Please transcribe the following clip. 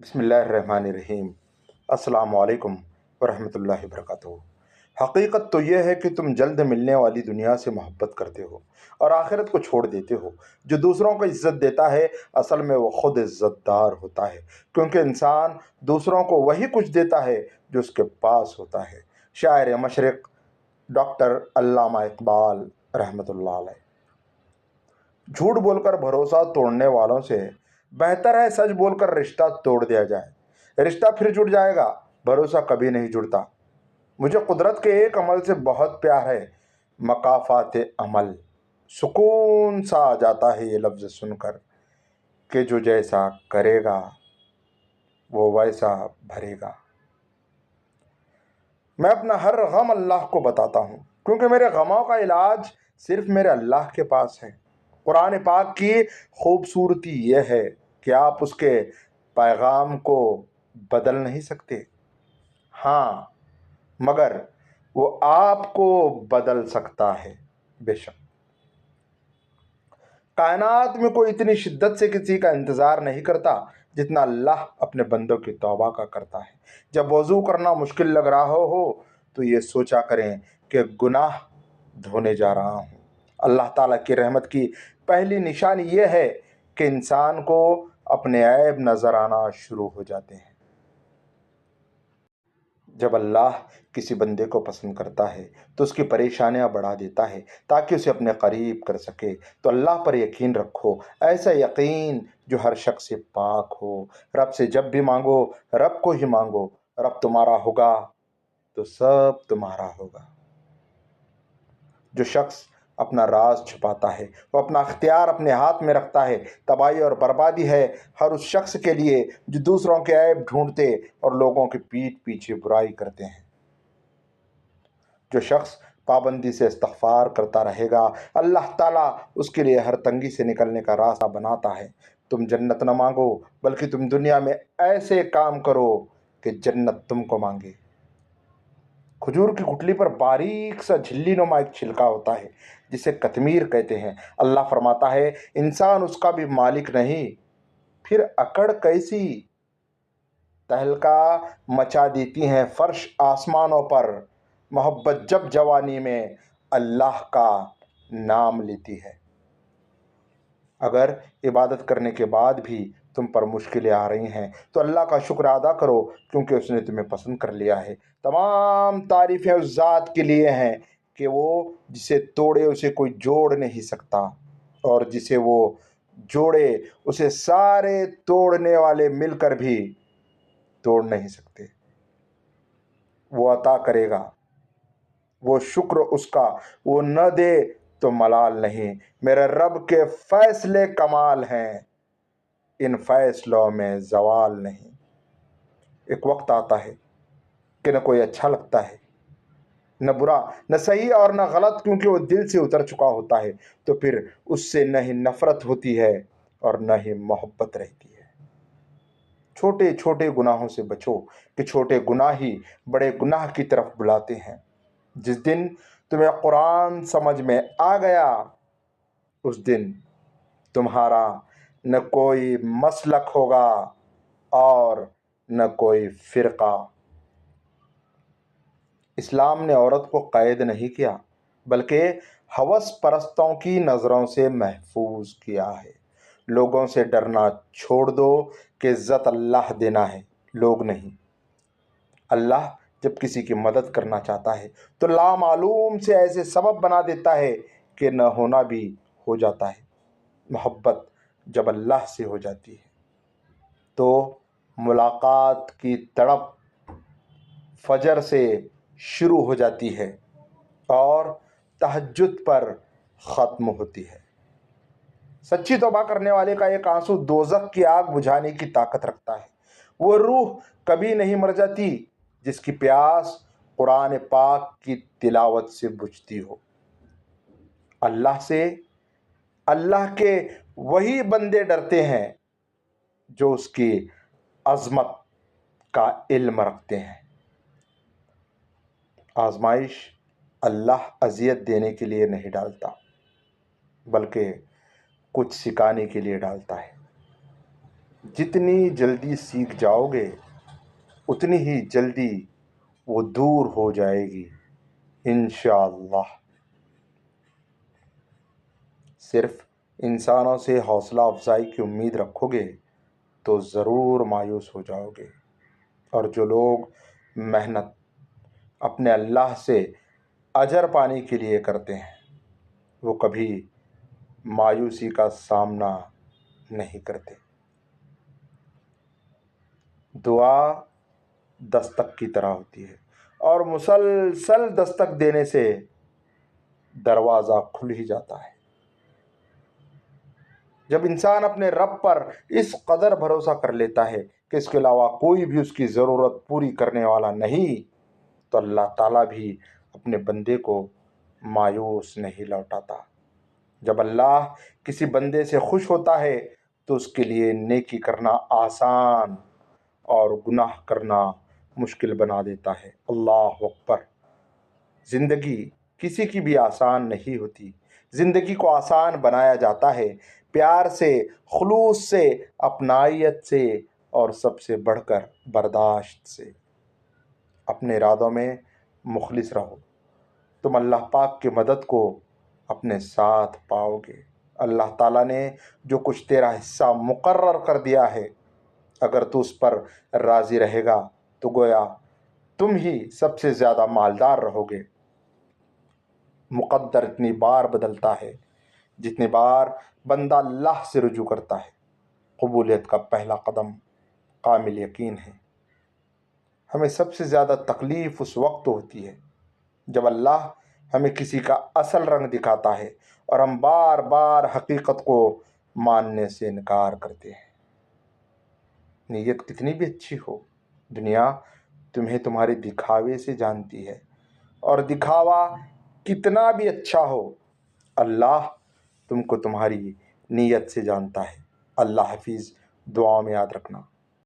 بسم اللہ الرحمن الرحیم۔ السلام علیکم ورحمۃ اللہ وبرکاتہ۔ حقیقت تو یہ ہے کہ تم جلد ملنے والی دنیا سے محبت کرتے ہو اور آخرت کو چھوڑ دیتے ہو۔ جو دوسروں کو عزت دیتا ہے اصل میں وہ خود عزت دار ہوتا ہے، کیونکہ انسان دوسروں کو وہی کچھ دیتا ہے جو اس کے پاس ہوتا ہے۔ شاعر مشرق ڈاکٹر علامہ اقبال رحمۃ اللہ علیہ۔ جھوٹ بول کر بھروسہ توڑنے والوں سے بہتر ہے سچ بول کر رشتہ توڑ دیا جائے۔ رشتہ پھر جڑ جائے گا، بھروسہ کبھی نہیں جڑتا۔ مجھے قدرت کے ایک عمل سے بہت پیار ہے، مکافات عمل۔ سکون سا آ جاتا ہے یہ لفظ سن کر کہ جو جیسا کرے گا وہ ویسا بھرے گا۔ میں اپنا ہر غم اللہ کو بتاتا ہوں، کیونکہ میرے غموں کا علاج صرف میرے اللہ کے پاس ہے۔ قرآن پاک کی خوبصورتی یہ ہے کہ آپ اس کے پیغام کو بدل نہیں سکتے، ہاں مگر وہ آپ کو بدل سکتا ہے۔ بے شک کائنات میں کوئی اتنی شدت سے کسی کا انتظار نہیں کرتا جتنا اللہ اپنے بندوں کی توبہ کا کرتا ہے۔ جب وضو کرنا مشکل لگ رہا ہو تو یہ سوچا کریں کہ گناہ دھونے جا رہا ہوں۔ اللہ تعالیٰ کی رحمت کی پہلی نشانی یہ ہے کہ انسان کو اپنے عیب نظر آنا شروع ہو جاتے ہیں۔ جب اللہ کسی بندے کو پسند کرتا ہے تو اس کی پریشانیاں بڑھا دیتا ہے تاکہ اسے اپنے قریب کر سکے۔ تو اللہ پر یقین رکھو، ایسا یقین جو ہر شخص سے پاک ہو۔ رب سے جب بھی مانگو رب کو ہی مانگو، رب تمہارا ہوگا تو سب تمہارا ہوگا۔ جو شخص اپنا راز چھپاتا ہے وہ اپنا اختیار اپنے ہاتھ میں رکھتا ہے۔ تباہی اور بربادی ہے ہر اس شخص کے لیے جو دوسروں کے عیب ڈھونڈتے اور لوگوں کی پیٹھ پیچھے برائی کرتے ہیں۔ جو شخص پابندی سے استغفار کرتا رہے گا اللہ تعالیٰ اس کے لیے ہر تنگی سے نکلنے کا راستہ بناتا ہے۔ تم جنت نہ مانگو بلکہ تم دنیا میں ایسے کام کرو کہ جنت تم کو مانگے۔ کھجور کی گٹلی پر باریک سا جھلی نما ایک چھلکا ہوتا ہے جسے قطمیر کہتے ہیں۔ اللہ فرماتا ہے انسان اس کا بھی مالک نہیں، پھر اکڑ کیسی تہلکہ مچا دیتی ہیں فرش آسمانوں پر۔ محبت جب جوانی میں اللہ کا نام لیتی ہے۔ اگر عبادت کرنے کے بعد بھی تم پر مشکلیں آ رہی ہیں تو اللہ کا شکر ادا کرو، کیونکہ اس نے تمہیں پسند کر لیا ہے۔ تمام تعریفیں اس ذات کے لیے ہیں کہ وہ جسے توڑے اسے کوئی جوڑ نہیں سکتا، اور جسے وہ جوڑے اسے سارے توڑنے والے مل کر بھی توڑ نہیں سکتے۔ وہ عطا کرے گا، وہ شکر اس کا، وہ نہ دے تو ملال نہیں۔ میرے رب کے فیصلے کمال ہیں، ان فیصلوں میں زوال نہیں۔ ایک وقت آتا ہے کہ نہ کوئی اچھا لگتا ہے، نہ برا، نہ صحیح اور نہ غلط، کیونکہ وہ دل سے اتر چکا ہوتا ہے۔ تو پھر اس سے نہ ہی نفرت ہوتی ہے اور نہ ہی محبت رہتی ہے۔ چھوٹے چھوٹے گناہوں سے بچو کہ چھوٹے گناہ ہی بڑے گناہ کی طرف بلاتے ہیں۔ جس دن تمہیں قرآن سمجھ میں آ گیا اس دن تمہارا نہ کوئی مسلک ہوگا اور نہ کوئی فرقہ۔ اسلام نے عورت کو قید نہیں کیا بلکہ ہوس پرستوں کی نظروں سے محفوظ کیا ہے۔ لوگوں سے ڈرنا چھوڑ دو کہ عزت اللہ دینا ہے، لوگ نہیں۔ اللہ جب کسی کی مدد کرنا چاہتا ہے تو لامعلوم سے ایسے سبب بنا دیتا ہے کہ نہ ہونا بھی ہو جاتا ہے۔ محبت جب اللہ سے ہو جاتی ہے تو ملاقات کی تڑپ فجر سے شروع ہو جاتی ہے اور تہجد پر ختم ہوتی ہے۔ سچی توبہ کرنے والے کا ایک آنسو دوزخ کی آگ بجھانے کی طاقت رکھتا ہے۔ وہ روح کبھی نہیں مر جاتی جس کی پیاس قرآن پاک کی تلاوت سے بجھتی ہو۔ اللہ سے اللہ کے وہی بندے ڈرتے ہیں جو اس کی عظمت کا علم رکھتے ہیں۔ آزمائش اللہ اذیت دینے کے لیے نہیں ڈالتا بلکہ کچھ سکھانے کے لیے ڈالتا ہے۔ جتنی جلدی سیکھ جاؤ گے اتنی ہی جلدی وہ دور ہو جائے گی انشاءاللہ۔ صرف انسانوں سے حوصلہ افزائی کی امید رکھو گے تو ضرور مایوس ہو جاؤ گے، اور جو لوگ محنت اپنے اللہ سے اجر پانے کے لیے کرتے ہیں وہ کبھی مایوسی کا سامنا نہیں کرتے۔ دعا دستک کی طرح ہوتی ہے، اور مسلسل دستک دینے سے دروازہ کھل ہی جاتا ہے۔ جب انسان اپنے رب پر اس قدر بھروسہ کر لیتا ہے کہ اس کے علاوہ کوئی بھی اس کی ضرورت پوری کرنے والا نہیں، تو اللہ تعالیٰ بھی اپنے بندے کو مایوس نہیں لوٹاتا۔ جب اللہ کسی بندے سے خوش ہوتا ہے تو اس کے لیے نیکی کرنا آسان اور گناہ کرنا مشکل بنا دیتا ہے۔ اللہ اکبر۔ زندگی کسی کی بھی آسان نہیں ہوتی، زندگی کو آسان بنایا جاتا ہے پیار سے، خلوص سے، اپنائیت سے، اور سب سے بڑھ کر برداشت سے۔ اپنے ارادوں میں مخلص رہو، تم اللہ پاک کی مدد کو اپنے ساتھ پاؤ گے۔ اللہ تعالیٰ نے جو کچھ تیرا حصہ مقرر کر دیا ہے، اگر تو اس پر راضی رہے گا تو گویا تم ہی سب سے زیادہ مالدار رہو گے۔ مقدر اتنی بار بدلتا ہے جتنی بار بندہ اللہ سے رجوع کرتا ہے۔ قبولیت کا پہلا قدم کامل یقین ہے۔ ہمیں سب سے زیادہ تکلیف اس وقت ہوتی ہے جب اللہ ہمیں کسی کا اصل رنگ دکھاتا ہے اور ہم بار بار حقیقت کو ماننے سے انکار کرتے ہیں۔ نیت کتنی بھی اچھی ہو، دنیا تمہیں تمہارے دکھاوے سے جانتی ہے، اور دکھاوا کتنا بھی اچھا ہو، اللہ تم کو تمہاری نیت سے جانتا ہے۔ اللہ حافظ۔ دعاؤں میں یاد رکھنا۔